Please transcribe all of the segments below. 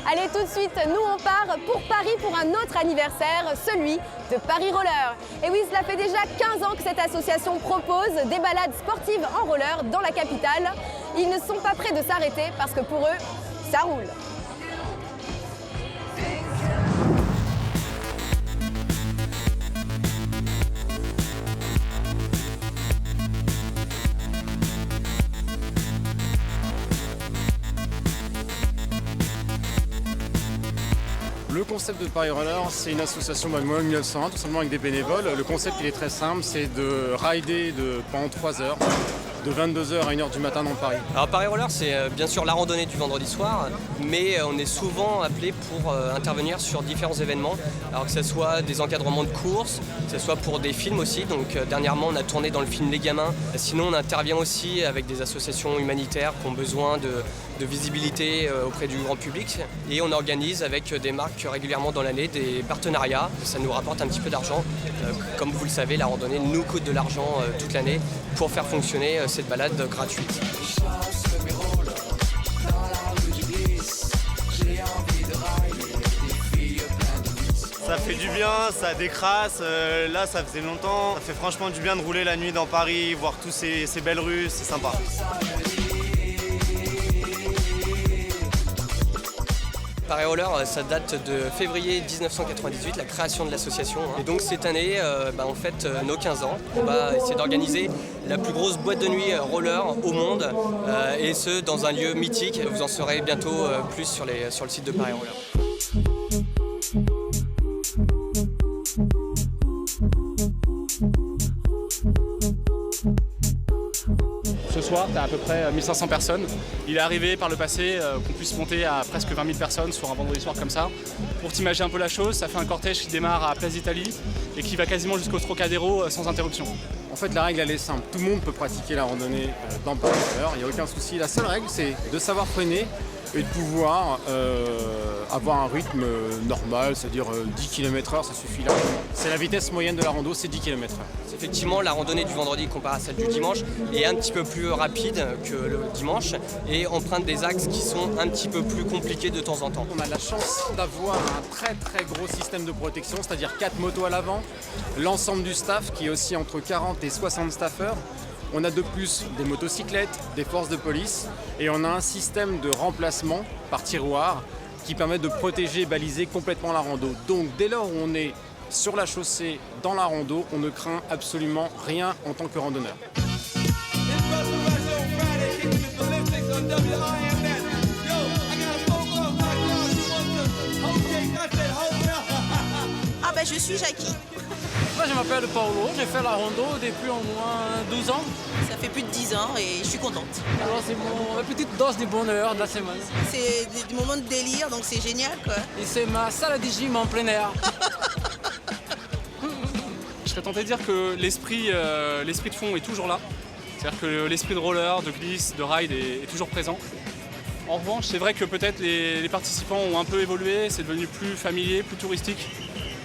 Allez, tout de suite, nous on part pour Paris pour un autre anniversaire, celui de Paris Roller. Et oui, cela fait déjà 15 ans que cette association propose des balades sportives en roller dans la capitale. Ils ne sont pas prêts de s'arrêter parce que pour eux, ça roule. Le concept de Paris Roller, c'est une association de 1901, tout simplement avec des bénévoles. Le concept il est très simple, c'est de rider pendant 3 heures, de 22h à 1h du matin dans Paris. Alors Paris Roller, c'est bien sûr la randonnée du vendredi soir, mais on est souvent appelé pour intervenir sur différents événements, alors que ce soit des encadrements de courses, que ce soit pour des films aussi. Donc dernièrement, on a tourné dans le film Les Gamins. Sinon, on intervient aussi avec des associations humanitaires qui ont besoin de visibilité auprès du grand public, et on organise avec des marques régulièrement dans l'année des partenariats. Ça nous rapporte un petit peu d'argent. Comme vous le savez, la randonnée nous coûte de l'argent toute l'année pour faire fonctionner cette balade gratuite. Ça fait du bien, ça décrasse, là ça faisait longtemps. Ça fait franchement du bien de rouler la nuit dans Paris, voir tous ces belles rues, c'est sympa. Paris Roller, ça date de février 1998, la création de l'association. Et donc cette année, on fête nos 15 ans. On va essayer d'organiser la plus grosse boîte de nuit roller au monde, et ce dans un lieu mythique. Vous en saurez bientôt plus sur le site de Paris Roller. Ce soir, tu as à peu près 1500 personnes. Il est arrivé par le passé qu'on puisse monter à presque 20 000 personnes sur un vendredi soir comme ça. Pour t'imaginer un peu la chose, ça fait un cortège qui démarre à Place d'Italie et qui va quasiment jusqu'au Trocadéro sans interruption. En fait, la règle, elle est simple. Tout le monde peut pratiquer la randonnée dans Paris Roller, il n'y a aucun souci. La seule règle, c'est de savoir freiner et de pouvoir avoir un rythme normal, c'est-à-dire 10 km/h, ça suffit là. C'est la vitesse moyenne de la rando, c'est 10 km/h. Effectivement, la randonnée du vendredi comparée à celle du dimanche est un petit peu plus rapide que le dimanche et emprunte des axes qui sont un petit peu plus compliqués de temps en temps. On a la chance d'avoir un très très gros système de protection, c'est-à-dire 4 motos à l'avant, l'ensemble du staff qui est aussi entre 40 et 60 staffeurs. On a de plus des motocyclettes, des forces de police et on a un système de remplacement par tiroir qui permet de protéger et baliser complètement la rando. Donc dès lors où on est sur la chaussée, dans la rando, on ne craint absolument rien en tant que randonneur. Ah ben je suis Jackie. Moi je m'appelle Paolo, j'ai fait la rando depuis au moins 12 ans. Ça fait plus de 10 ans et je suis contente. Alors c'est ma petite dose de bonheur de la semaine. C'est des moments de délire, donc c'est génial quoi. Et c'est ma salle de gym en plein air. Je serais tenté de dire que l'esprit de fond est toujours là. C'est-à-dire que l'esprit de roller, de glisse, de ride est toujours présent. En revanche, c'est vrai que peut-être les participants ont un peu évolué, c'est devenu plus familier, plus touristique.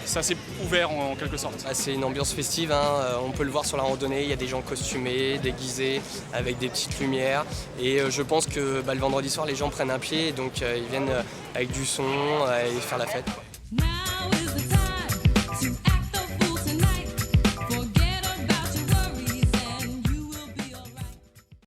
C'est assez ouvert en quelque sorte. C'est une ambiance festive, on peut le voir sur la randonnée, il y a des gens costumés, déguisés, avec des petites lumières. Et je pense que le vendredi soir, les gens prennent un pied, donc ils viennent avec du son et faire la fête.